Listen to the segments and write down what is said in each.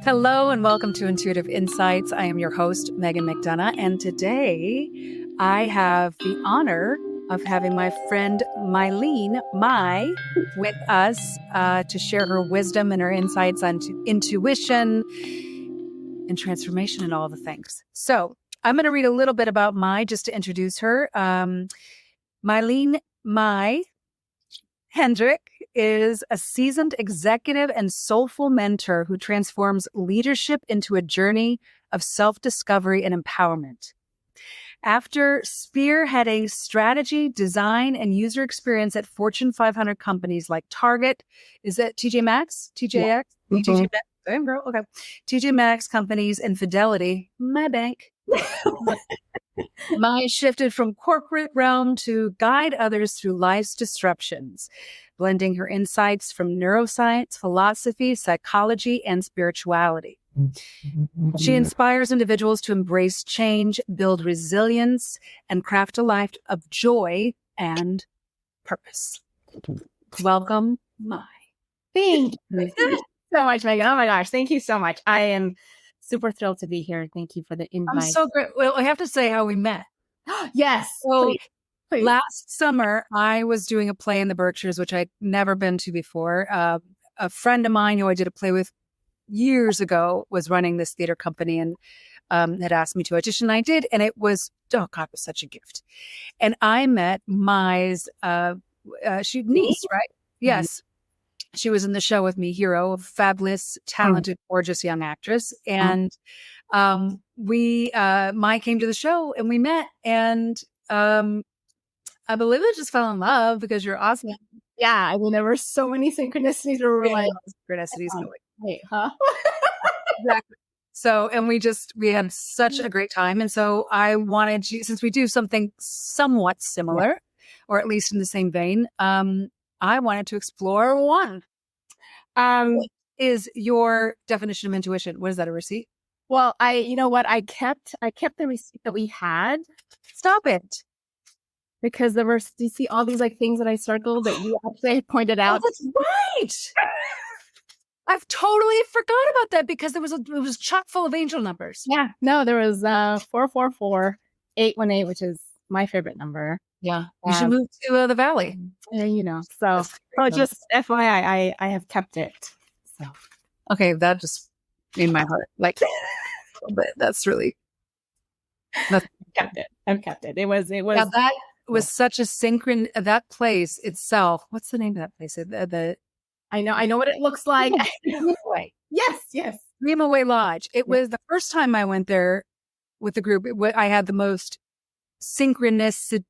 Hello and welcome to Intuitive Insights. I am your host, Meghan McDonough, and today I have the honor of having my friend Mylene, Mye, with us to share her wisdom and her insights on intuition and transformation and all the things. So I'm going to read a little bit about Mye just to introduce her. Mylene Mye Hendrick is a seasoned executive and soulful mentor who transforms leadership into a journey of self-discovery and empowerment. After spearheading strategy, design, and user experience at Fortune 500 companies like Target, is that TJ Maxx? TJX? Yeah. TJ Maxx? Damn girl. Okay. TJ Maxx companies and Fidelity, my bank. Mye shifted from corporate realm to guide others through life's disruptions, blending her insights from neuroscience, philosophy, psychology, and spirituality. She inspires individuals to embrace change, build resilience, and craft a life of joy and purpose. Welcome, Mye. Thank you so much, Meghan. Oh my gosh, thank you so much. I am super thrilled to be here. Thank you for the invite. I'm so great. Well, I have to say how we met. Yes. So please. Last summer, I was doing a play in the Berkshires, which I'd never been to before. A friend of mine who I did a play with years ago was running this theater company and had asked me to audition. And I did. And it was, oh God, it was such a gift. And I met Mye's niece, right? Yes. She was in the show with me, Hero, a fabulous, talented, gorgeous young actress. And Mye came to the show and we met. And I believe I just fell in love because you're awesome. Yeah, I mean, there were so many synchronicities where we were like, synchronicities. Wait, huh? Exactly. So, and we had such a great time. And so I wanted you, since we do something somewhat similar, or at least in the same vein, I wanted to explore one. What is your definition of intuition? What is that, a receipt? Well, you know what? I kept the receipt that we had. Stop it. Because there were, you see all these like things that I circled that you actually pointed out. Oh, that's right. I've totally forgot about that because it was chock full of angel numbers. Yeah. No, there was 444-818, which is my favorite number. Yeah. You should move to the Valley. You know, so just FYI, I have kept it. So okay, that just made my heart like but that's really I've kept it. It was yeah, that was such a that place itself. What's the name of that place? I know what it looks like. Yes. Greenaway Lodge. It was the first time I went there with the group. I had the most synchronicity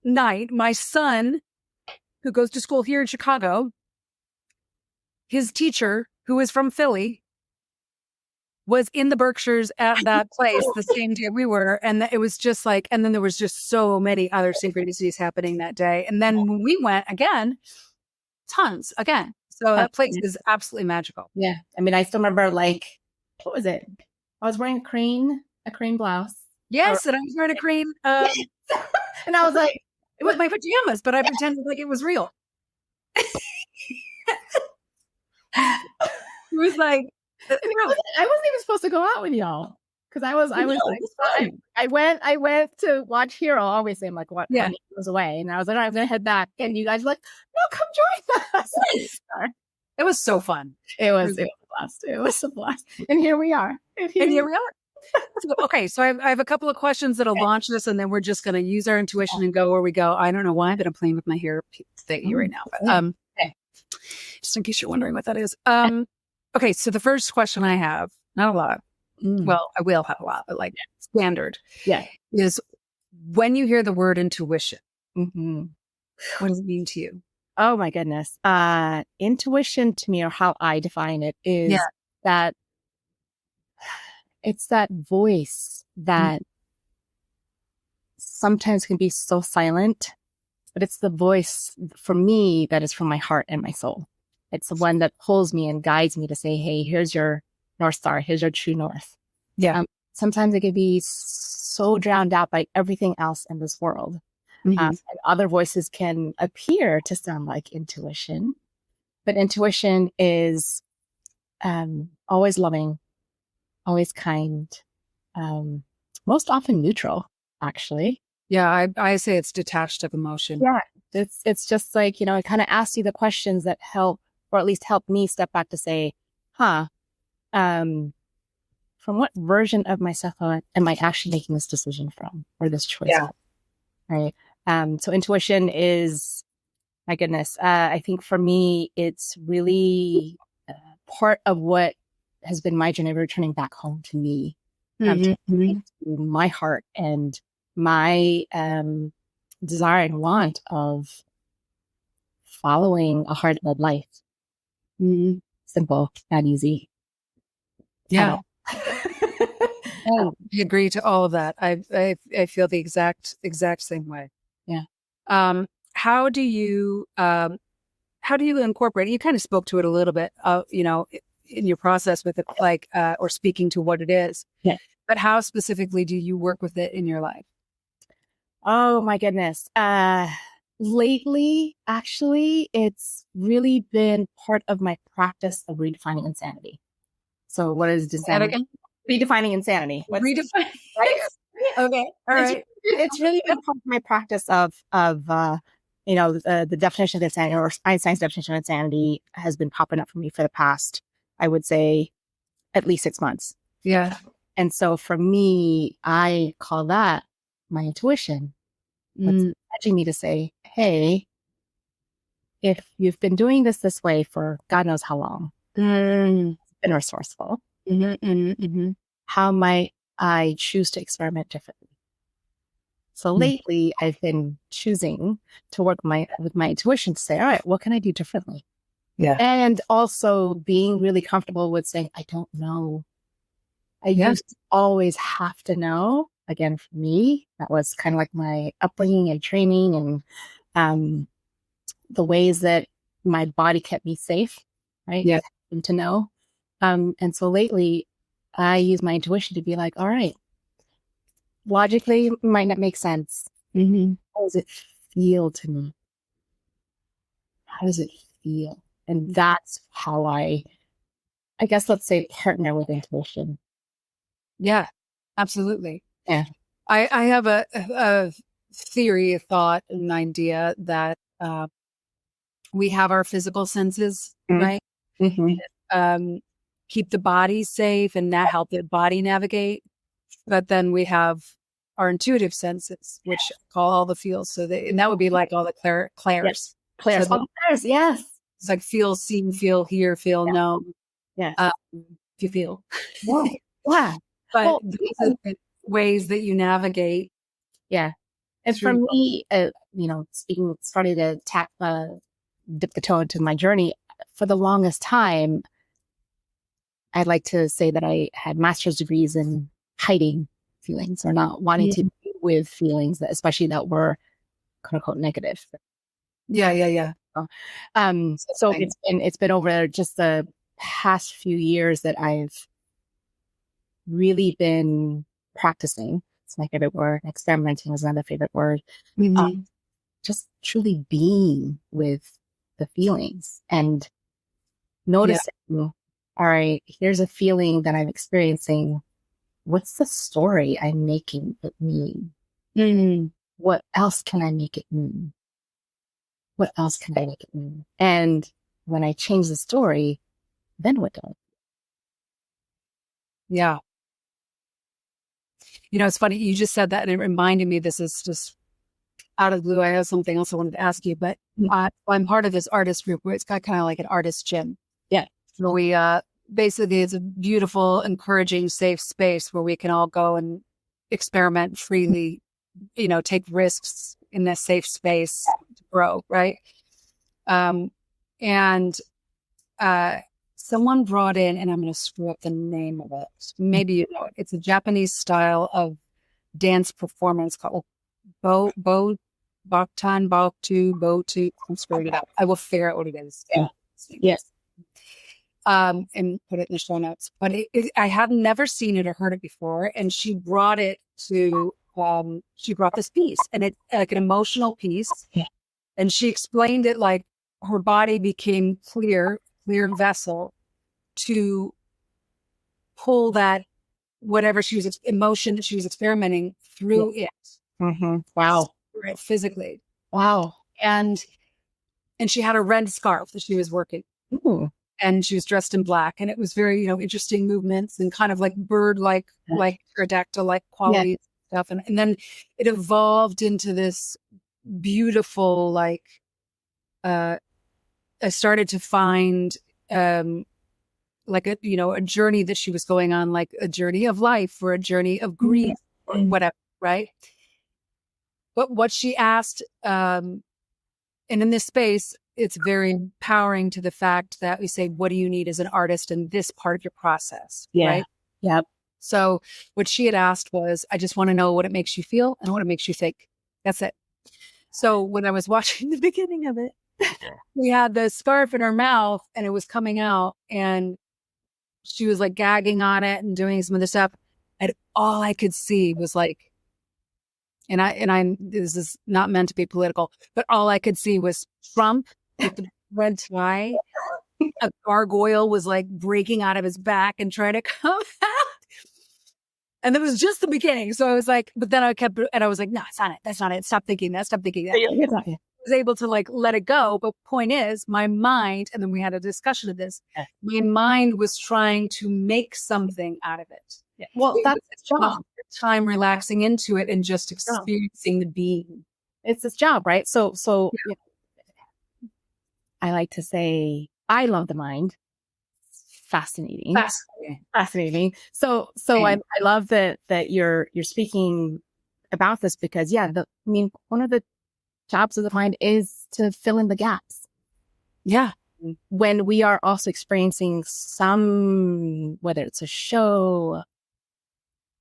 night. My son, who goes to school here in Chicago, his teacher, who is from Philly, was in the Berkshires at that place the same day we were. And it was just like, and then there was just so many other synchronicities happening that day. And then when we went again, tons again. So that place is absolutely magical. Yeah. I mean, I still remember like, what was it? I was wearing a cream blouse. Yes. And I was wearing a cream. And I was like, it was my pajamas, but I pretended like it was real. It was like, I wasn't even supposed to go out with y'all because I went to watch Hero. Obviously, I'm like, what? Yeah, he was away, and I was like, I'm gonna head back, and you guys were like, no, come join us. It was so fun. It was a blast. It was a blast, and here we are. And here we are. Okay, so I have a couple of questions that'll launch this, and then we're just going to use our intuition and go where we go. I don't know why, but I'm playing with my hair thingy right now. But just in case you're wondering what that is. Okay, so the first question I have, not a lot. Well, I will have a lot, but like standard. Yeah, is when you hear the word intuition, what does it mean to you? Oh my goodness. Intuition to me, or how I define it, is that it's that voice that sometimes can be so silent, but it's the voice for me that is from my heart and my soul. It's the one that pulls me and guides me to say, hey, here's your North Star. Here's your true north. Yeah. Sometimes it can be so drowned out by everything else in this world. And other voices can appear to sound like intuition, but intuition is always loving, always kind, most often neutral, actually. Yeah, I say it's detached of emotion. Yeah, it's just like, you know, it kind of asks you the questions that help, or at least help me step back to say, huh, from what version of myself am I actually making this decision from, or this choice? Yeah. Right. So intuition is, my goodness, I think for me, it's really part of what has been my journey of returning back home to me, to my heart and my desire and want of following a heart-led life. Simple, not easy. Yeah. I agree to all of that. I feel the exact same way. Yeah. How do you incorporate? You kind of spoke to it a little bit, you know, in your process with it, like, or speaking to what it is. Yeah. But how specifically do you work with it in your life? Oh my goodness. Lately, actually, it's really been part of my practice of redefining insanity. So what is insanity? Redefining insanity. Redefine. Right? Okay. All right. It's really been part of my practice of you know, the definition of insanity, or Einstein's definition of insanity, has been popping up for me for the past, I would say, at least 6 months. Yeah. And so for me, I call that my intuition. What's nudging me to say, hey, if you've been doing this way for God knows how long, been resourceful, how might I choose to experiment differently? So lately, I've been choosing to work with my intuition to say, all right, what can I do differently? Yeah. And also being really comfortable with saying, I don't know. I used to always have to know. Again, for me, that was kind of like my upbringing and training and the ways that my body kept me safe, right? Yeah. To know. And so lately, I use my intuition to be like, all right, logically, it might not make sense. How does it feel to me? How does it feel? And that's how I guess, let's say, partner with intuition. Yeah, absolutely. Yeah. I have a theory, a thought, an idea that we have our physical senses, right? Keep the body safe and not help the body navigate. But then we have our intuitive senses, which call all the feels. So and that would be like all the clairs. Clairs. So Yes. It's like feel, see, feel, hear, feel, know. Yes. If you feel. Yeah. But these are the ways that you navigate. Yeah. And for me, you know, starting to dip the toe into my journey, for the longest time, I'd like to say that I had master's degrees in hiding feelings, or not wanting to be with feelings that, especially that were quote unquote negative. Yeah. So it's been over just the past few years that I've really been practicing. It's my favorite word. Experimenting is another favorite word. Just truly being with the feelings and noticing, all right, here's a feeling that I'm experiencing. What's the story I'm making it mean? What else can I make it mean? What else can I make it mean? And when I change the story, then what do I do? Yeah. You know, it's funny. You just said that and it reminded me, this is just out of the blue. I have something else I wanted to ask you, but I'm part of this artist group where it's got kind of like an artist gym. Yeah. Where we, basically it's a beautiful, encouraging, safe space where we can all go and experiment freely, you know, take risks in this safe space to grow. Right. Someone brought in, and I'm going to screw up the name of it. Maybe you know it. It's a Japanese style of dance performance called Botu. I'm screwing it up. I will figure out what it is. Yeah. Yes. And put it in the show notes. But I have never seen it or heard it before. And she brought it to she brought this piece, and it's like an emotional piece. Yeah. And she explained it like her body became clear vessel to pull that whatever emotion that she was experimenting through it. Mm-hmm. Wow. Right, physically. Wow. And she had a red scarf that she was working. Ooh. And she was dressed in black, and it was very, interesting movements and kind of like bird-like, like pterodactyl-like qualities stuff. And then it evolved into this beautiful, like, I started to find, like a journey that she was going on, like a journey of life or a journey of grief or whatever. Right. But what she asked, and in this space, it's very empowering to the fact that we say, what do you need as an artist in this part of your process? Yeah. Right. Yep. So what she had asked was, I just want to know what it makes you feel and what it makes you think. That's it. So when I was watching the beginning of it, we had the scarf in her mouth and it was coming out, and she was like gagging on it and doing some other stuff. And all I could see was like, and I, this is not meant to be political, but all I could see was Trump with the red tie. A gargoyle was like breaking out of his back and trying to come out. And that was just the beginning. So I was like, but then I was like, no, it's not it. That's not it. Stop thinking that. Stop thinking that. I was able to like let it go. But point is, my mind, and then we had a discussion of this, my mind was trying to make something out of it. Yeah. Well, that's its job. Time relaxing into it and just experiencing the being. It's its job, right? So I like to say, I love the mind. Fascinating. So I love that you're speaking about this, because one of the jobs of the mind is to fill in the gaps. Yeah. When we are also experiencing some, whether it's a show,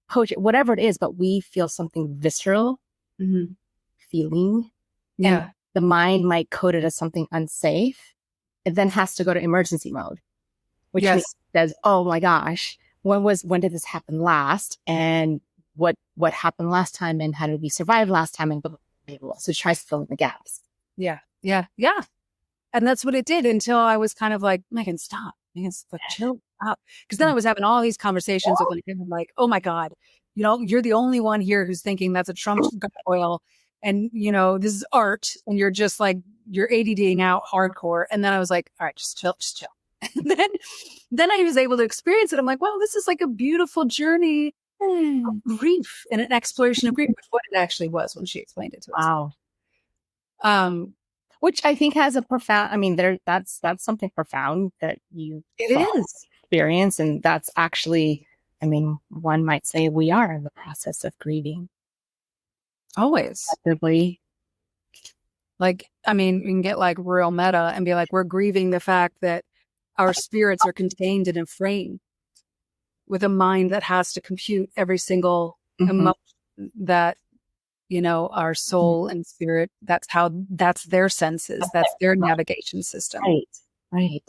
poetry, whatever it is, but we feel something visceral, feeling. Yeah. And the mind might code it as something unsafe. It then has to go to emergency mode, which says, oh my gosh, when did this happen last? And what happened last time, and how did we survive last time? And blah, blah, blah. So it tries to fill in the gaps. Yeah. And that's what it did, until I was kind of like, Megan, stop. Megan, chill out. Because then I was having all these conversations with like, oh my God, you're the only one here who's thinking that's a Trump oil. And, this is art. And you're just like, you're ADDing out hardcore. And then I was like, all right, just chill. And then I was able to experience it. I'm like, wow, this is like a beautiful journey of grief and an exploration of grief, which what it actually was when she explained it to us. Wow. Which I think has a profound, that's something profound that you experience. And that's actually, one might say we are in the process of grieving. Always. Actively. Like, we can get like real meta and be like, we're grieving the fact that our spirits are contained in a frame with a mind that has to compute every single emotion that, our soul and spirit, that's their senses. That's their navigation system. Right.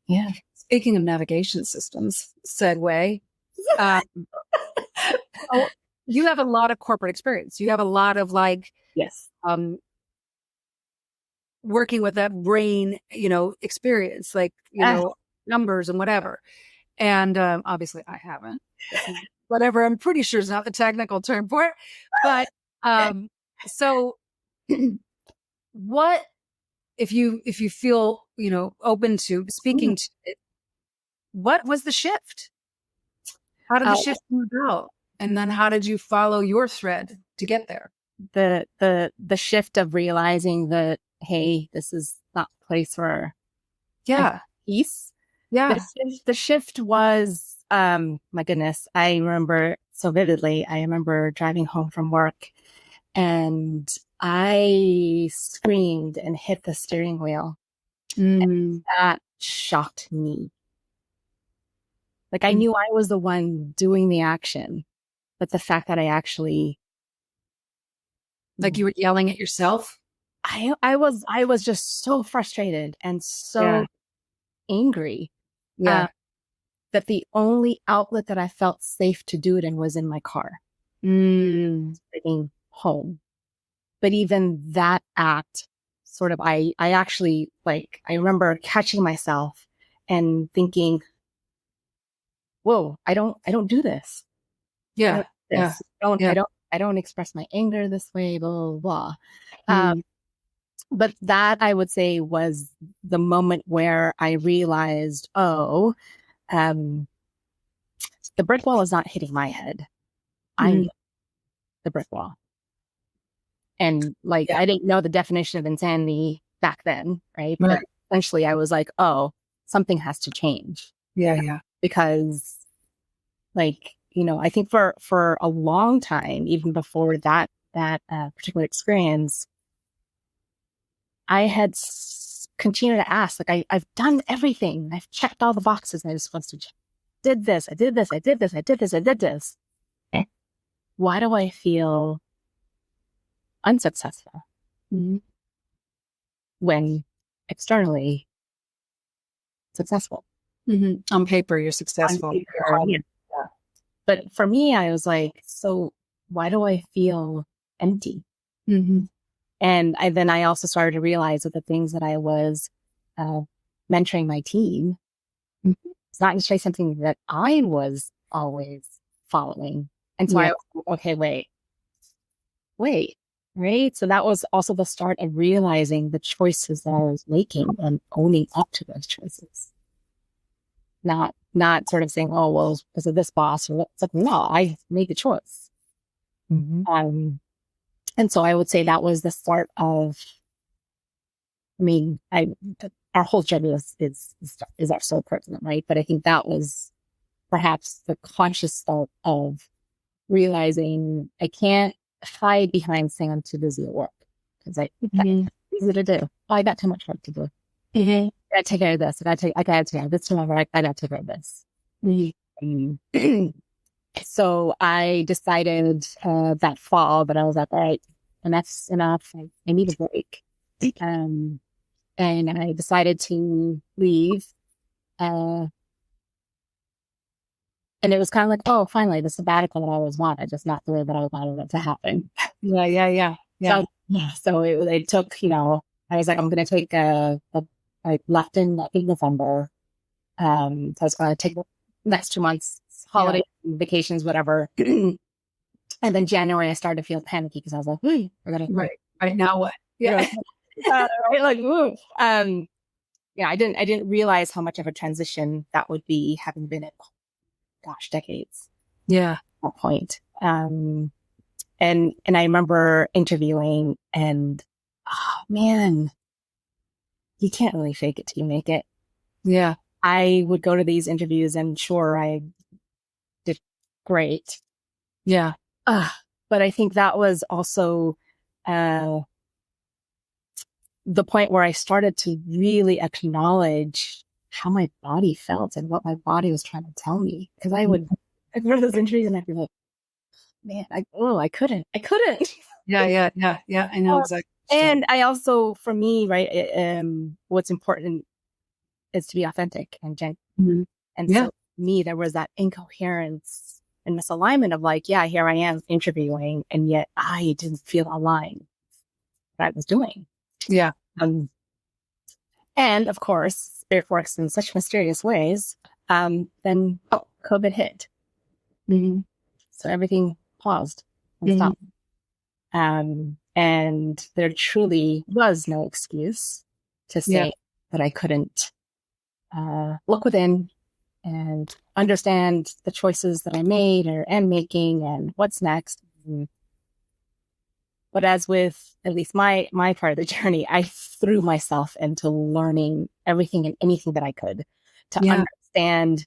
Yeah. Speaking of navigation systems, segue, you have a lot of corporate experience. You have a lot of working with that brain, experience, like, numbers and whatever. And obviously I haven't. Whatever, I'm pretty sure is not the technical term for it. But so what, if you feel, open to speaking to it, what was the shift? How did the shift come about? And then how did you follow your thread to get there? The shift of realizing that, hey, this is not a place for peace. Yeah. The shift was, my goodness, I remember so vividly. I remember driving home from work and I screamed and hit the steering wheel. And that shocked me. Like I knew I was the one doing the action, but the fact that I actually, like you were yelling at yourself. I was just so frustrated and so angry. Yeah. That the only outlet that I felt safe to do it in was in my car. bringing home. But even that act sort of, I actually, like, I remember catching myself and thinking, whoa, I don't do this. Yeah. Yeah. Yeah. I don't express my anger this way, blah, blah, blah. But that, I would say, was the moment where I realized, oh, the brick wall is not hitting my head. I'm the brick wall. And like, I didn't know the definition of insanity back then, right? But essentially I was like, oh, something has to change. Yeah. Yeah. Because, like, you know, I think for a long time, even before that particular experience, I had continued to ask, like, I've done everything. I've checked all the boxes. And I just want to did this. I did this. I did this. I did this. I did this. Why do I feel unsuccessful when externally successful? On paper, you're successful. On paper, yeah. But for me, I was like, so why do I feel empty? And then I also started to realize that the things that I was mentoring my team, it's not necessarily something that I was always following. And so I was, okay, wait, right? So that was also the start of realizing the choices that I was making and owning up to those choices. Not sort of saying, oh, well, because of this boss, or it's like, no, I made the choice. And so I would say that was the start of, I mean, our whole journey is our soul person, right? But I think that was perhaps the conscious start of realizing I can't hide behind saying I'm too busy at work, because that's easy to do. Oh, I got too much work to do. I gotta take care of this. I gotta take care of this tomorrow. I gotta take care of this. So I decided that fall that I was like, all right, enough's enough. I need a break. And I decided to leave. And it was kind of like, oh, finally, the sabbatical that I always wanted, just not the way that I wanted it to happen. Yeah. So it took, you know, I was like, I'm going to take I left in November. So I was going to take the next 2 months, holiday vacations, whatever. And then January, I started to feel panicky because I was like, we're going to. Right now what? Yeah. Right, like, ooh. Yeah, I didn't realize how much of a transition that would be, having been in, decades. Yeah. At that point. And I remember interviewing, and oh man, you can't really fake it till you make it. Yeah. I would go to these interviews and sure, I did great. Yeah. But I think that was also the point where I started to really acknowledge how my body felt and what my body was trying to tell me. Because I'd go to those interviews and I'd be like, man, I couldn't. Yeah. I know exactly. And I also, for me, right, what's important is to be authentic and genuine. And so for me, there was that incoherence and misalignment of like, yeah, here I am interviewing, and yet I didn't feel aligned with what I was doing. Yeah. And of course, it works in such mysterious ways. Then COVID hit. So everything paused and stopped. And there truly was no excuse to say that I couldn't look within and understand the choices that I made or am making and what's next. But as with at least my part of the journey, I threw myself into learning everything and anything that I could to understand,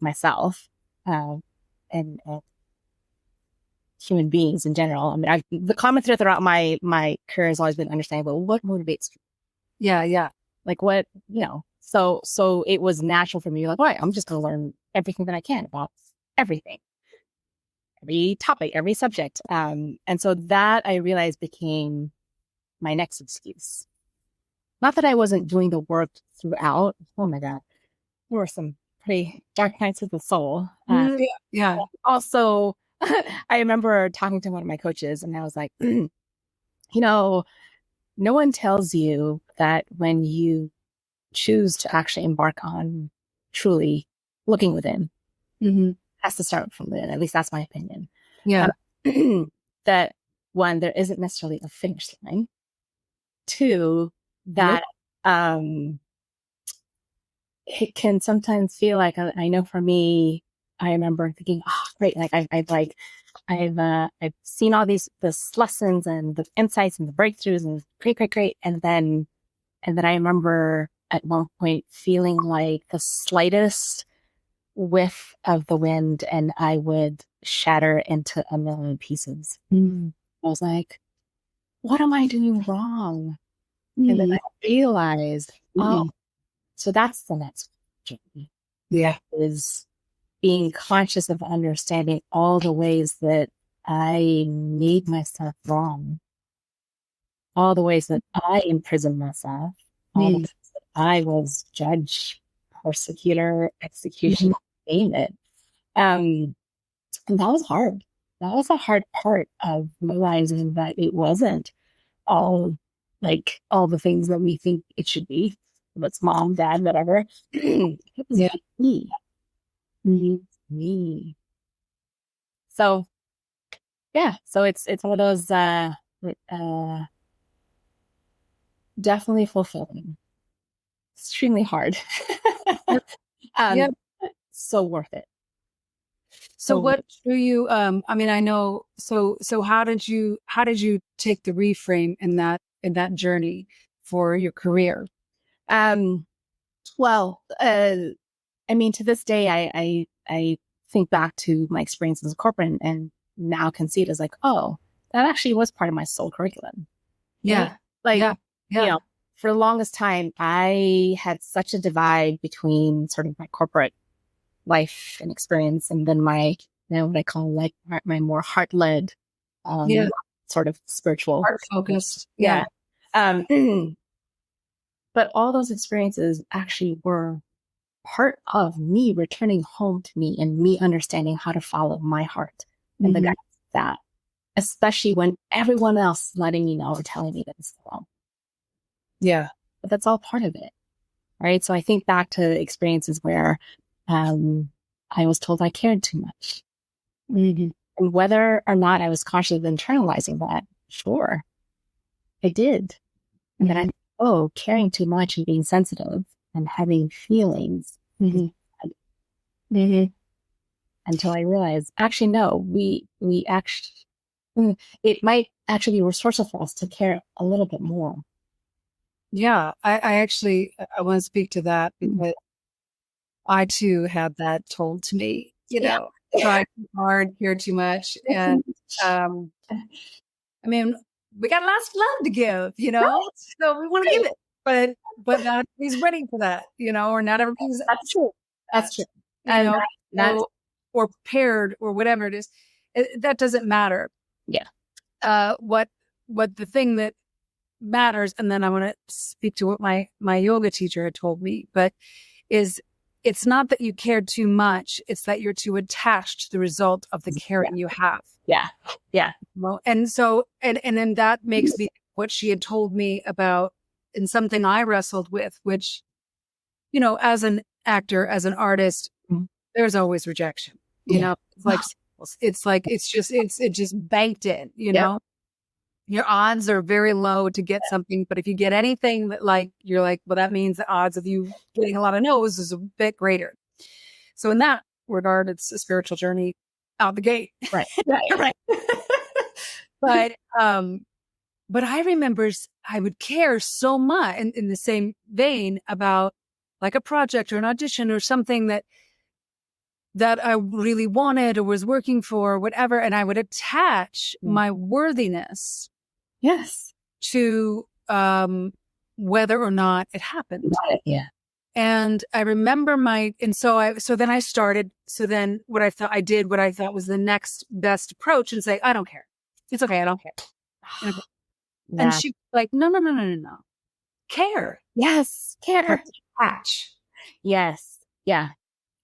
myself and human beings in general. I mean, the common thread throughout my career has always been understanding, well, what motivates you? Yeah. Like what, you know, so it was natural for me, like, all right, I'm just going to learn everything that I can about everything. Every topic, every subject. And so that I realized became my next excuse. Not that I wasn't doing the work throughout. Oh my God. There were some pretty dark nights of the soul. Yeah. Also, I remember talking to one of my coaches and I was like, you know, no one tells you that when you choose to actually embark on truly looking within, has to start from within. At least that's my opinion. Yeah. That one, there isn't necessarily a finish line. Two, that it can sometimes feel like, I know for me, I remember thinking, oh, great. Like I've seen all this lessons and the insights and the breakthroughs and great. And then I remember at one point feeling like the slightest whiff of the wind and I would shatter into a million pieces. I was like, what am I doing wrong? And then I realized, oh, so that's the next journey. Yeah. Is being conscious of understanding all the ways that I made myself wrong, all the ways that I imprisoned myself, all the ways that I was judge, persecutor, executioner, name it. And that was hard. That was a hard part of realizing that it wasn't all like all the things that we think it should be. It's mom, dad, whatever. It was me. Me. So yeah, so it's one of those definitely fulfilling. Extremely hard. So worth it. So what do you I mean, I know, so how did you take the reframe in that journey for your career? Well, I mean, to this day, I think back to my experience as a corporate and now can see it as like, oh, that actually was part of my soul curriculum. Yeah. Like, you know, for the longest time, I had such a divide between sort of my corporate life and experience and then my, you know, what I call like my more heart-led, sort of spiritual, heart-focused. Yeah. But all those experiences actually were part of me returning home to me and me understanding how to follow my heart and the guidance of that, especially when everyone else is letting me know or telling me that it's wrong. Yeah. But that's all part of it. Right. So I think back to experiences where I was told I cared too much. And whether or not I was conscious of internalizing that, sure, I did. And then caring too much and being sensitive and having feelings. Until I realized, actually, no, we actually, it might actually be resourceful for us to care a little bit more. Yeah, I want to speak to that because I too had that told to me, you know, try too hard, care too much. And I mean, we got lots of love to give, you know, so we want to give it, but not everybody's ready for that, you know, or not everybody's That's true. That's true. You know, or prepared or whatever it is. That doesn't matter. Yeah. What the thing that matters, and then I want to speak to what my yoga teacher had told me, but it's not that you cared too much, it's that you're too attached to the result of the caring you have. Yeah. Well, and so and then that makes me what she had told me about, and something I wrestled with, which, you know, as an actor, as an artist, there's always rejection. You know, it's just banked in, you know. Your odds are very low to get something, but if you get anything that like, you're like, well, that means the odds of you getting a lot of no's is a bit greater. So in that regard, it's a spiritual journey out the gate. Right. But I remember I would care so much in the same vein about like a project or an audition or something that I really wanted or was working for or whatever. And I would attach my worthiness to whether or not it happened. Yeah. And I remember so then what I thought was the next best approach and say, I don't care. It's okay. I don't care. And she was like, no. Care. Yes. Care. Attach. Yes. Yeah.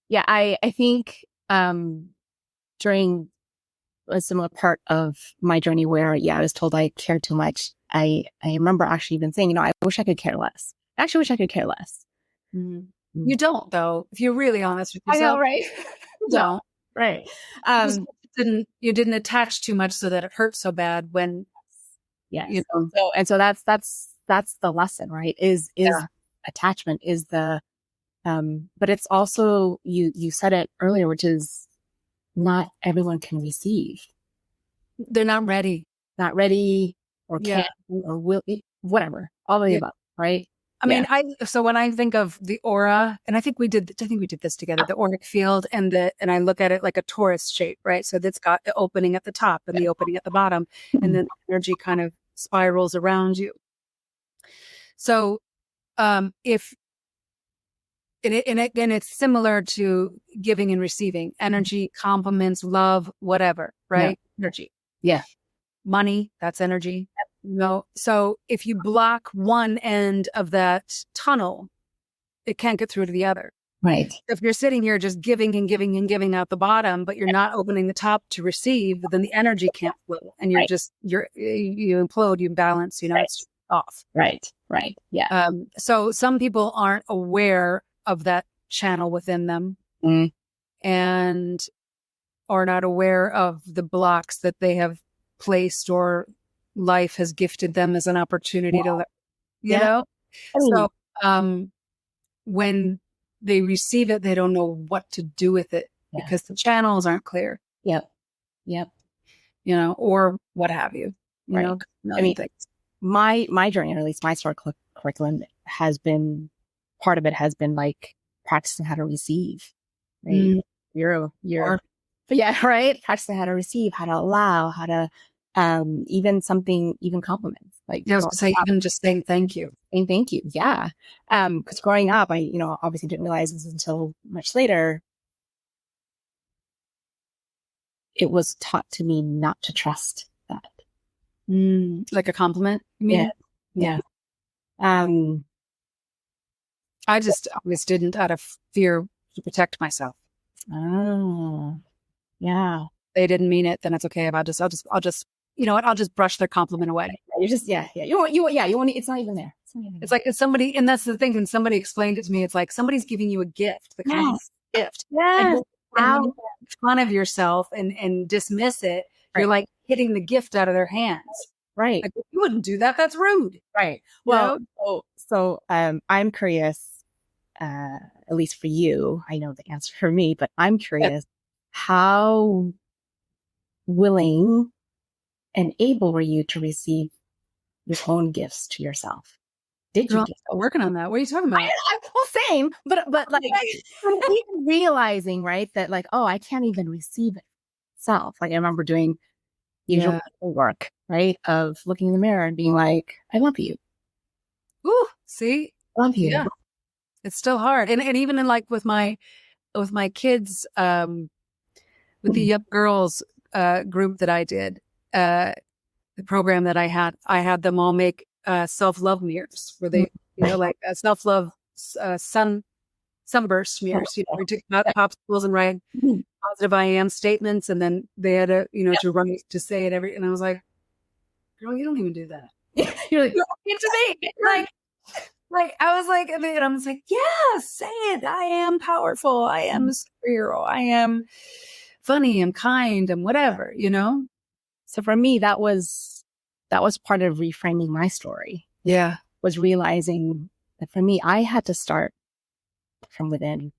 Yeah. I think, during a similar part of my journey where, I was told I cared too much. I remember actually even saying, I wish I could care less. I actually wish I could care less. Mm. You don't, though, if you're really honest with I yourself. know, right? You don't. Right. You didn't attach too much so that it hurt so bad when, yes. So that's the lesson, right? Is attachment is the, but it's also, you said it earlier, which is not everyone can receive. They're not ready or can't or will, whatever, all of the above, right? I mean, so when I think of the aura, and I think we did this together, the auric field, and I look at it like a torus shape, right? So that's got the opening at the top and the opening at the bottom, and then the energy kind of spirals around you. So, if, and again, it's similar to giving and receiving energy, compliments, love, whatever, right? Yeah. Energy. Yeah. Money, that's energy. So if you block one end of that tunnel, it can't get through to the other. Right. If you're sitting here just giving and giving and giving out the bottom, but you're not opening the top to receive, then the energy can't flow, and you implode, you imbalance, it's off. Right. Yeah. So some people aren't aware of that channel within them, and are not aware of the blocks that they have placed or life has gifted them as an opportunity to, know. So, when they receive it, they don't know what to do with it because the channels aren't clear. Yep. Or what have you. I mean, my journey, or at least my STAR curriculum, has been, part of it has been like practicing how to receive. Right. Practicing how to receive, how to allow, how to, even compliments. Like, I was going to say, even just saying thank you. Saying thank you. Yeah. Because growing up, I, obviously didn't realize this until much later. It was taught to me not to trust that. Like a compliment? You mean? Yeah. I just always didn't, out of fear to protect myself. Oh, yeah. They didn't mean it, then it's okay. I'll just, I'll just brush their compliment away. You're just, You want it's not even there. It's like if somebody, and that's the thing, when somebody explained it to me, it's like somebody's giving you a gift, the kind of gift. Yeah. And you make fun of yourself and dismiss it. Right. You're like hitting the gift out of their hands. Right. Like, you wouldn't do that. That's rude. Right. Well, so I'm curious, at least for you, I know the answer for me, but I'm curious, how willing and able were you to receive your own gifts to yourself? Did you? Working on that. What are you talking about? Same, but like even realizing, right, that like, I can't even receive it myself. Like, I remember doing usual work, right, of looking in the mirror and being like, I love you. Ooh, see, I love you. Yeah. It's still hard, and even in like with my kids, with the young girls group that I did, the program that I had them all make self-love mirrors, where they, like self-love sunburst mirrors. We took out popsicles and write positive I am statements, and then they had to say it and I was like, girl, you don't even do that. You're like, to me, like I was like, and I was like, yeah, say it. I am powerful. I am a superhero. I am funny. I'm kind. I'm whatever. So for me, that was part of reframing my story. Yeah. Was realizing that for me, I had to start from within.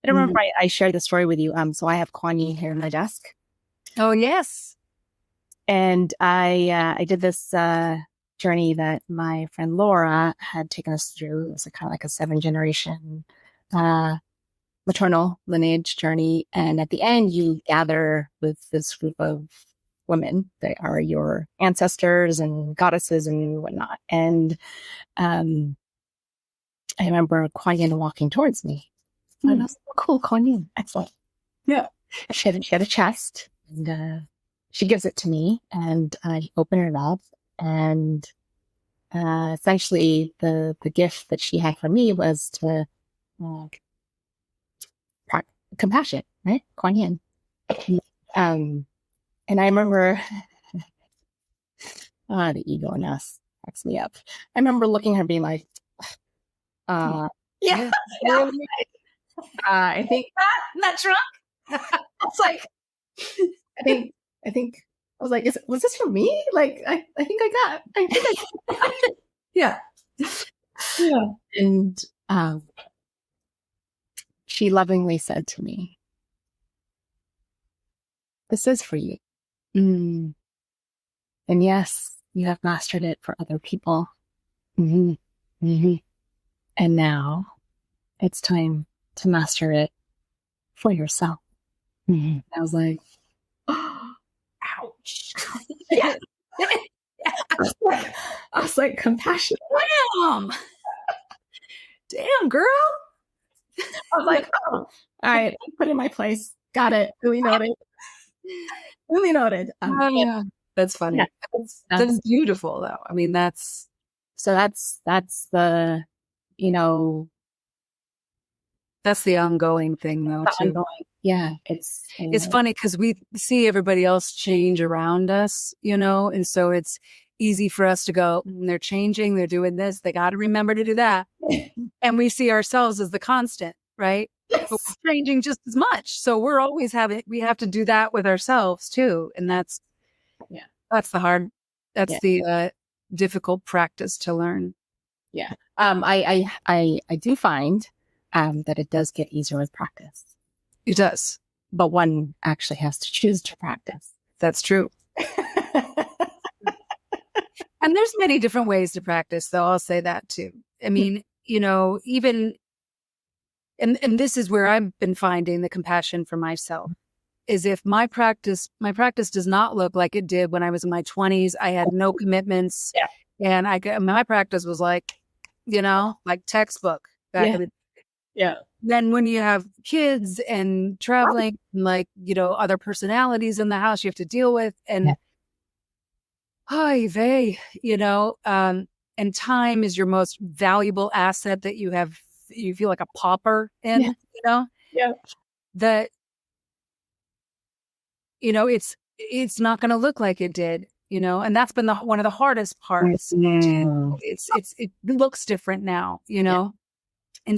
I don't remember if I shared the story with you. So I have Kuan Yin here in my desk. Oh, yes. And I did this journey that my friend Laura had taken us through. It was kind of like a 7-generation maternal lineage journey. And at the end, you gather with this group of women. They are your ancestors and goddesses and whatnot. And I remember Kuan Yin walking towards me. And I was like, cool, Kuan Yin. Excellent. Yeah. She had a chest, and she gives it to me, and I open it up, and essentially the gift that she had for me was to compassion, right? Kuan Yin. And I remember, the ego in us cracks me up. I remember looking at her being like, yeah, yeah. I think not drunk. it's like, I think I was like, was this for me? Like, I think I got. Yeah. Yeah. And she lovingly said to me, this is for you. And yes, you have mastered it for other people. And now it's time to master it for yourself. I was like, oh, ouch. Yeah. I was like, compassion. Damn, girl. I was like, oh, all right, put in my place. Got it. Really noted. Really noted. Yeah. That's funny. Yeah. That's beautiful, though. I mean, that's the, that's the ongoing thing, though, too. ongoing. Yeah. It's funny because we see everybody else change around us, and so it's easy for us to go, they're changing, they're doing this, they got to remember to do that. And we see ourselves as the constant, right? Yes. But we're changing just as much. So we're always we have to do that with ourselves too. And that's the difficult practice to learn. Yeah. I do find that it does get easier with practice. It does. But one actually has to choose to practice. That's true. And there's many different ways to practice, though. I'll say that too. I mean, even, and this is where I've been finding the compassion for myself, is if my practice does not look like it did when I was in my 20s. I had no commitments. Yeah. And my practice was like, like textbook back in the day. Yeah. Then when you have kids and traveling, like, other personalities in the house you have to deal with, and and time is your most valuable asset that you have. You feel like a pauper in, that, it's not going to look like it did, and that's been one of the hardest parts. It looks different now, and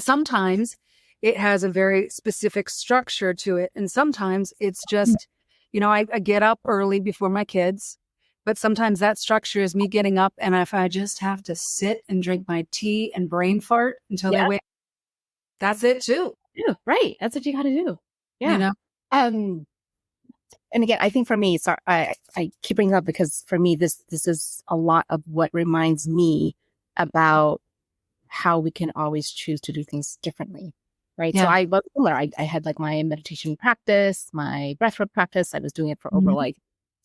sometimes it has a very specific structure to it. And sometimes it's just, I get up early before my kids. But sometimes that structure is me getting up, and if I just have to sit and drink my tea and brain fart until they wake, that's it too. Yeah, right. That's what you got to do. Yeah. And again, I think for me, sorry, I keep bringing it up because for me, this is a lot of what reminds me about how we can always choose to do things differently. Right. Yeah. So I was similar. I had like my meditation practice, my breathwork practice. I was doing it for over like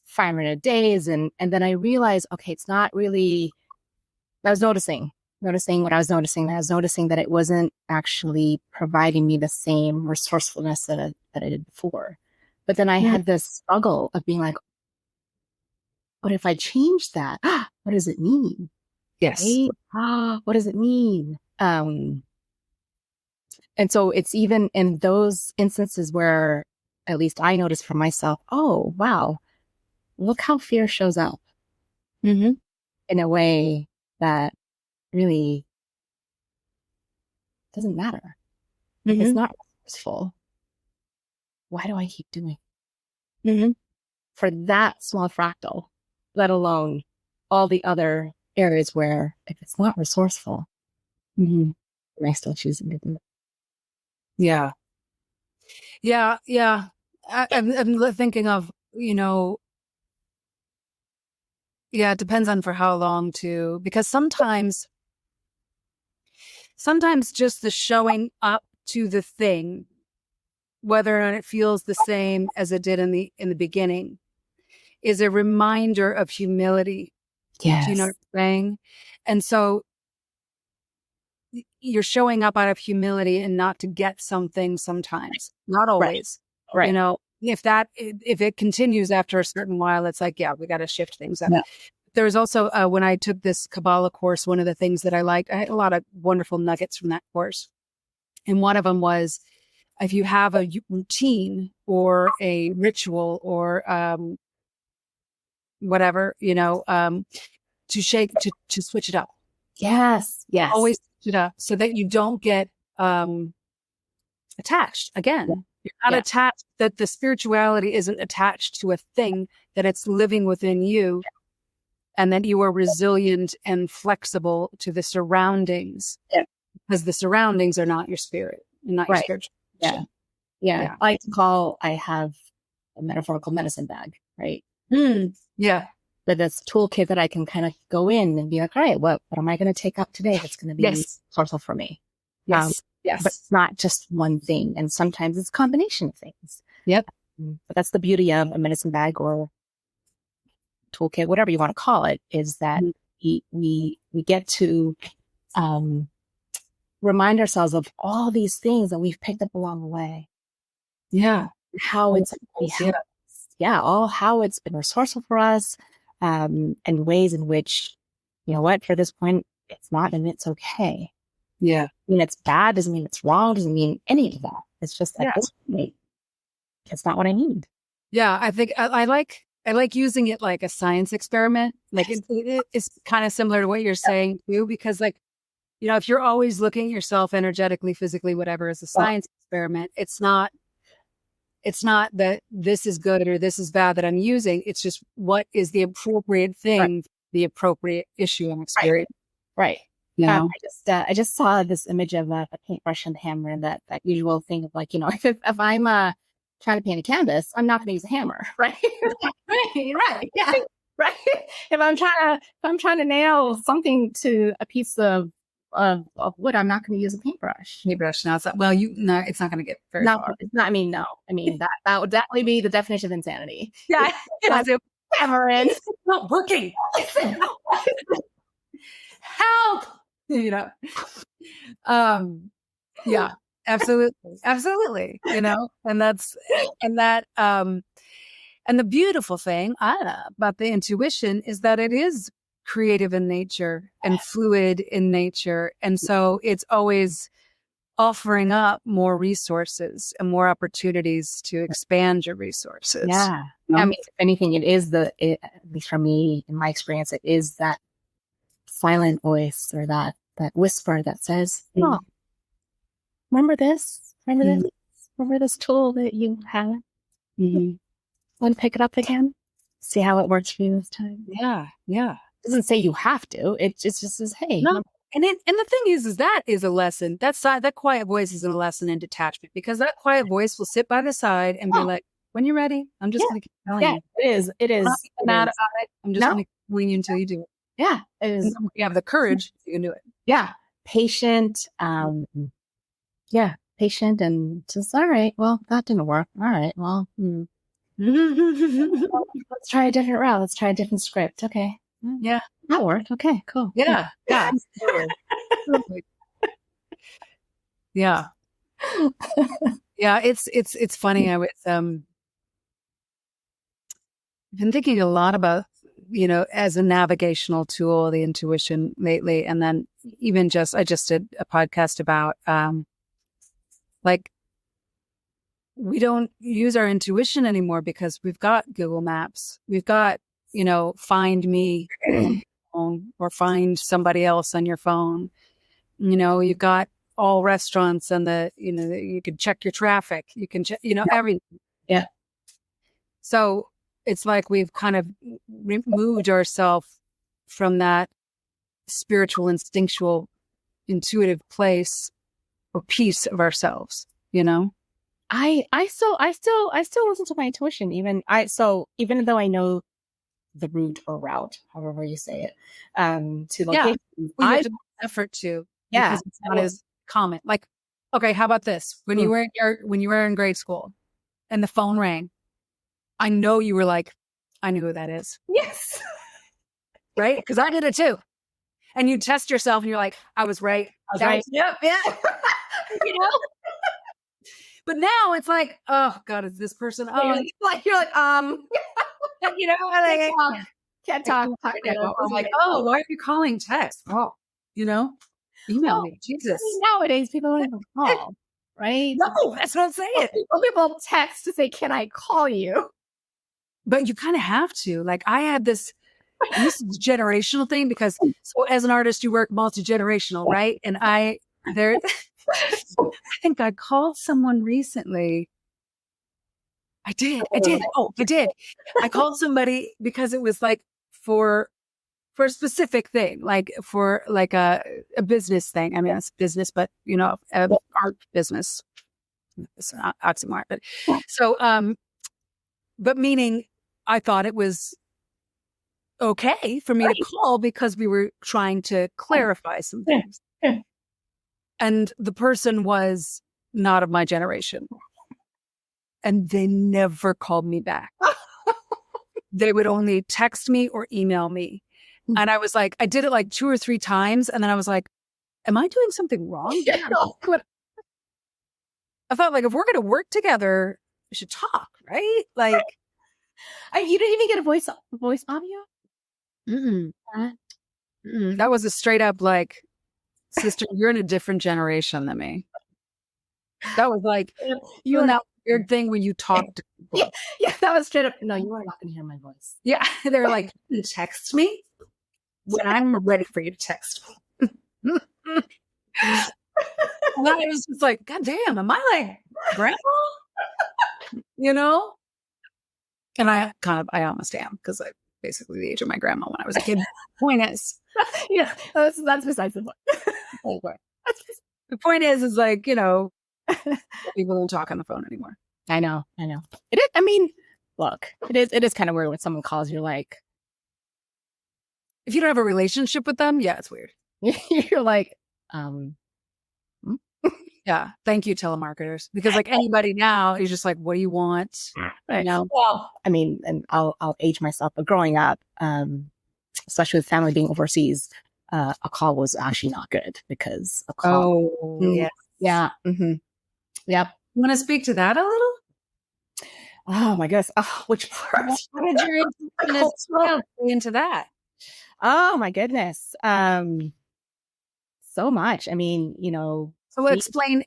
500 days. And then I realized, okay, it's not really, I was noticing what I was noticing. I was noticing that it wasn't actually providing me the same resourcefulness that I did before. But then I had this struggle of being like, what if I change that? What does it mean? Yes. Right? What does it mean? And so it's even in those instances where at least I noticed for myself, oh, wow, look how fear shows up in a way that really doesn't matter. It's not useful. Why do I keep doing for that small fractal, let alone all the other areas where if it's not resourceful, am I still choosing to do it? Yeah. Yeah. Yeah. I'm thinking of, it depends on for how long too, because sometimes just the showing up to the thing, whether or not it feels the same as it did in the beginning, is a reminder of humility. Yes. Do you know what I'm saying? And so you're showing up out of humility and not to get something sometimes, not always. Right. If it continues after a certain while, it's like, we got to shift things up. Yeah. There's also, when I took this Kabbalah course, one of the things that I liked, I had a lot of wonderful nuggets from that course. And one of them was, if you have a routine or a ritual or whatever, to switch it up. Yes. Always switch it up so that you don't get attached again. You're not attached, that the spirituality isn't attached to a thing, that it's living within you, and that you are resilient and flexible to the surroundings, because the surroundings are not your spirit and not your spiritual. Yeah. I have a metaphorical medicine bag, right? Yeah. But this toolkit that I can kind of go in and be like, all right, what am I going to take up today that's going to be sourceful for me? Yes. But it's not just one thing. And sometimes it's a combination of things. Yep. But that's the beauty of a medicine bag or toolkit, whatever you want to call it, is that we get to remind ourselves of all these things that we've picked up along the way. Yeah. How it's how it's been resourceful for us, and ways in which, for this point, it's not, and it's okay. Yeah. I mean, it's bad, doesn't mean it's wrong, doesn't mean any of that. It's just at this point, it's not what I need. Yeah. I think I like using it like a science experiment. Like it's kind of similar to what you're saying too, because if you're always looking at yourself energetically, physically, whatever, as a science experiment, it's not that this is good or this is bad that I'm using. It's just what is the appropriate thing, the appropriate issue I'm experiencing. Right. I just saw this image of a paintbrush and hammer, and that usual thing of if I'm trying to paint a canvas, I'm not going to use a hammer, right? right. Yeah. Right. If I'm trying to nail something to a piece of wood, I'm not going to use a paintbrush. Now it's not, it's not going to get very far. It's not. I mean, that would definitely be the definition of insanity. Yeah. Hammer in. It's not working. Help. Yeah, absolutely. And the beautiful thing about the intuition is that it is creative in nature and fluid in nature. And so it's always offering up more resources and more opportunities to expand your resources. Yeah. I mean, if anything, it is at least for me, in my experience, it is that silent voice or that whisper that says, oh, remember this? Remember this tool that you had? Want to pick it up again? See how it works for you this time? Yeah. Yeah. It doesn't say you have to. It just says, hey. No. And the thing is that is a lesson. That quiet voice is a lesson in detachment, because that quiet voice will sit by the side and be like, when you're ready, I'm just going to keep telling you. It is. I'm just going to keep telling you until you do it. Yeah. It is. You have the courage, you can do it. Yeah. Patient. Patient, and just, all right, well, that didn't work. All right, well, let's try a different route. Let's try a different script. Okay. Yeah. That worked. Okay, cool. Yeah. Yeah. Yeah. Yeah. It's funny. I was, been thinking a lot about, as a navigational tool, the intuition lately. And then even I just did a podcast about, we don't use our intuition anymore because we've got Google Maps. We've got, find me or find somebody else on your phone. You've got all restaurants and you can check your traffic. You can check, everything. Yeah. So it's like we've kind of removed ourselves from that spiritual, instinctual, intuitive place or piece of ourselves, I still listen to my intuition, even though I know the route or route, however you say it, to location. I have effort to, because it's not as common. Like, okay, how about this? When you were in grade school and the phone rang, I know you were like, I know who that is. Yes. Right? Because I did it too. And you test yourself and you're like, I was right. Yep. Yeah. But now it's like, oh God, is this person? Oh, you're like, can't talk. I'm like, oh, why are you calling text? Oh, email me. Jesus. I mean, nowadays people don't even call, right? No, that's what I'm saying. People text to say, can I call you? but you kind of have to. Like I had this, and this is a generational thing because so as an artist, you work multi-generational, right? And I think I called someone recently. I did. Oh, I did. I called somebody because it was like for a specific thing, like for like a business thing. I mean, it's business, but art business. It's an oxymoron, but so, but meaning I thought it was okay for me to call because we were trying to clarify some things. And the person was not of my generation. And they never called me back. They would only text me or email me. And I was like, I did it like 2 or 3 times. And then I was like, am I doing something wrong? I thought like, if we're going to work together, we should talk, right? Like, you didn't even get a voice audio? That was a straight up like, sister, you're in a different generation than me. That was like, you're that weird thing when you talk to people. Yeah, that was straight up. No, you are not going to hear my voice. Yeah, they're like, text me when I'm ready for you to text me. And I was just like, God damn, am I like grandma? And I almost am because I basically the age of my grandma when I was a kid. Point is, yeah, that's besides the point. The point is like, people don't talk on the phone anymore. I know. It is. I mean, look, it is kind of weird when someone calls you like, if you don't have a relationship with them, yeah, it's weird. You're like, yeah, thank you, telemarketers, because like anybody now is just like, what do you want? Right now, well, I mean, and I'll age myself, but growing up, especially with family being overseas, a call was actually not good because a call. Oh, yes. Yeah. Mm-hmm. Yep. You want to speak to that a little? Oh my goodness. Oh, which part? How did your into that? Oh my goodness. So much. I mean, So explain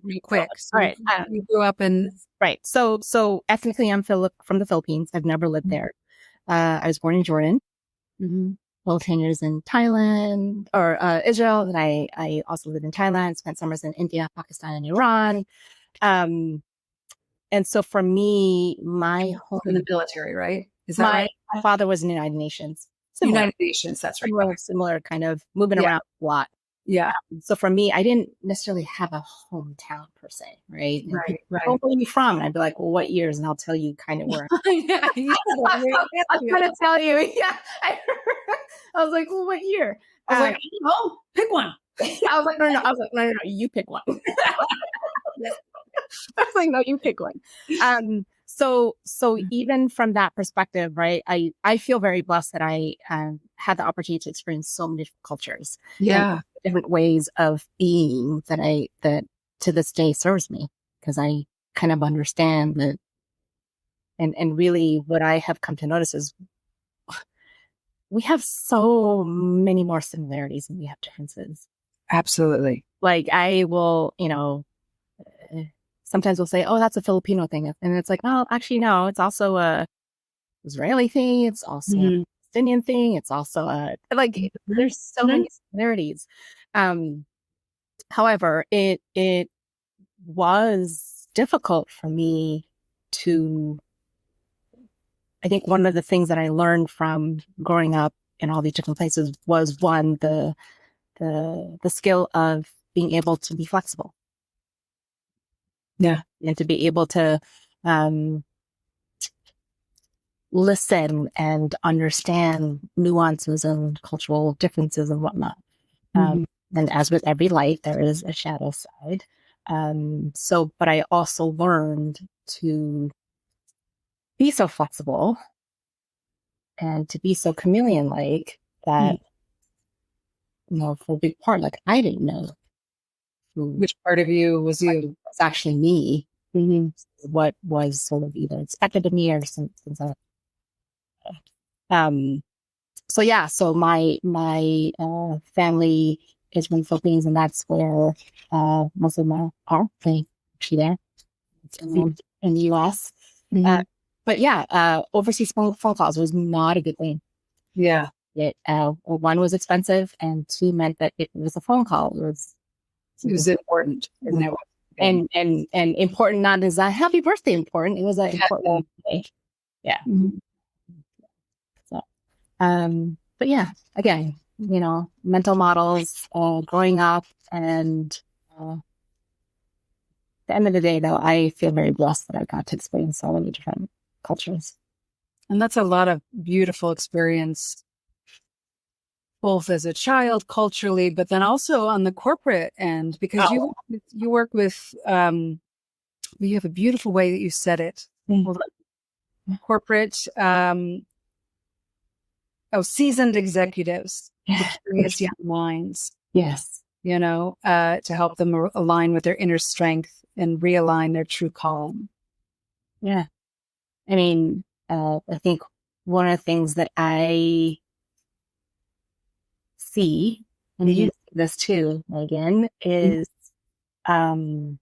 real quick. So all right. You grew up in right. So ethnically, I'm from the Philippines. I've never lived there. I was born in Jordan. Mm-hmm. Well, 10 years in Thailand or Israel. And I also lived in Thailand, spent summers in India, Pakistan, and Iran. And so for me, my home in the military, right? Is that right? My father was in the United Nations. United Nations, that's right. Similar kind of moving around a lot. Yeah. So for me, I didn't necessarily have a hometown per se, right? Right. Where are you from? And I'd be like, well, what years? And I'll tell you kind of where. Yeah, I'm going to tell you. Yeah. I was like, well, what year? I was like, oh, pick one. I was like, no, you pick one. I was like, no, you pick one. So even from that perspective, right, I feel very blessed that I had the opportunity to experience so many different cultures. Yeah. Different ways of being that to this day serves me because I kind of understand that. And really what I have come to notice is we have so many more similarities than we have differences. Absolutely. Like I will, sometimes we'll say, oh, that's a Filipino thing. And it's like, oh, actually, no, it's also a Israeli thing. It's also a Palestinian thing. It's also there's so many similarities. However, it was difficult for me I think one of the things that I learned from growing up in all these different places was one, the skill of being able to be flexible. Yeah. And to be able to listen and understand nuances and cultural differences and whatnot. And as with every light, there is a shadow side. But I also learned to be so flexible and to be so chameleon-like that, for a big part, like I didn't know. Which part of you was you? It was actually me. Mm-hmm. What was sort of either expected of me or something like that. So my family is from the Philippines, and that's where most of my are actually there in the US. But yeah, overseas phone calls was not a good thing. Yeah. One was expensive, and two meant that it was a phone call. It was important, isn't it? And important, not as a happy birthday important. It was an important day. Yeah. Mm-hmm. So, but yeah, again, mental models, growing up, and at the end of the day, though, I feel very blessed that I got to experience so many different cultures. And that's a lot of beautiful experience, both as a child culturally, but then also on the corporate end, because you work with, you have a beautiful way that you said it. Mm-hmm. Corporate, seasoned executives, curious young minds. Yes. To help them align with their inner strength and realign their true calm. Yeah. I mean, I think one of the things that I see, and you see this too, Megan, is the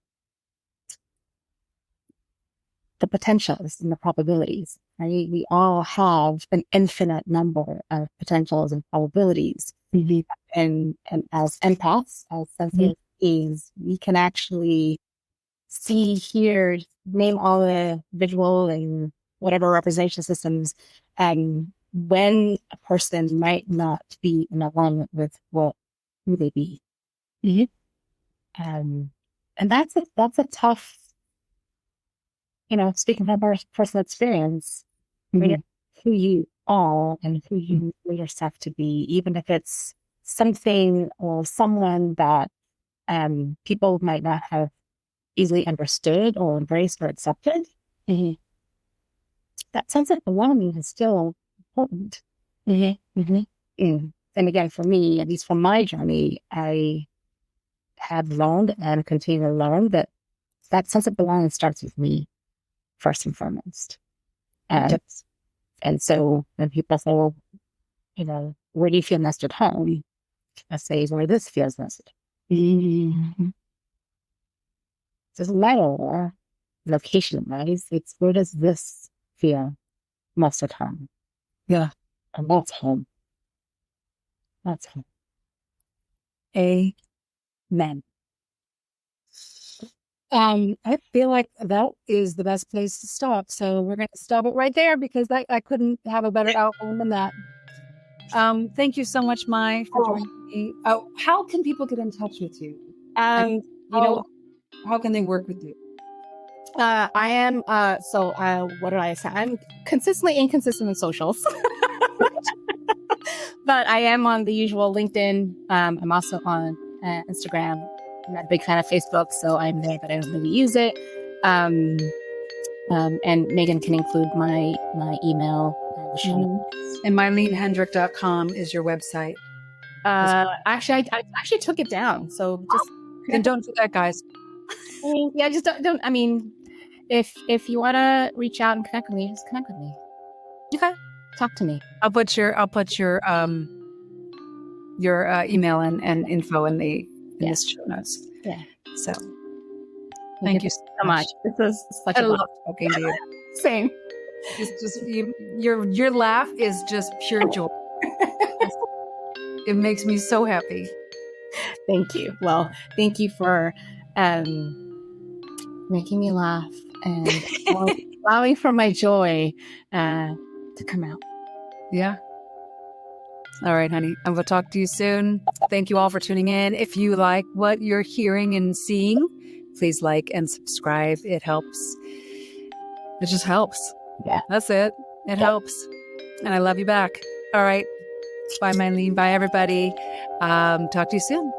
potentials and the probabilities. Right? We all have an infinite number of potentials and probabilities. Mm-hmm. And as empaths, as sensitive beings, we can actually see, hear, name all the visual and whatever representation systems, and when a person might not be in alignment with who they be. Mm-hmm. And that's a tough, speaking from our personal experience, who you are and who you know yourself to be, even if it's something or someone that people might not have easily understood or embraced or accepted. Mm-hmm. That sense of belonging is still important. Mm-hmm. Mm-hmm. And again, for me, at least from my journey, I have learned and continue to learn that sense of belonging starts with me first and foremost. And so when people say, well, where do you feel nested home? I say, where this feels nested. Mm-hmm. Doesn't matter location-wise. It's where does this feel most at home? Yeah. And that's home. That's home. Amen. I feel like that is the best place to stop. So we're going to stop it right there because I couldn't have a better outcome than that. Thank you so much, Mye, for joining me. How can people get in touch with you? How can they work with you? I am, what did I say? I'm consistently inconsistent in socials. But I am on the usual LinkedIn. I'm also on Instagram. I'm not a big fan of Facebook, so I'm there, but I don't really use it. And Megan can include my email. And MyleneHendrick.com is your website. Actually, I actually took it down. So just then don't do that, guys. Yeah, just don't. I mean, if you want to reach out and connect with me, just connect with me. Okay, talk to me. I'll put your email and info in the show notes. Yeah. So thank you so much. This is such a love talking to you. Same. It's just your laugh is just pure joy. It makes me so happy. Thank you. Well, thank you for making me laugh and allowing for my joy to come out. Yeah. All right, honey. I will talk to you soon. Thank you all for tuning in. If you like what you're hearing and seeing, please like and subscribe. It helps. It just helps. Yeah. That's it. It helps. And I love you back. All right. Bye, Mylene. Bye, everybody. Talk to you soon.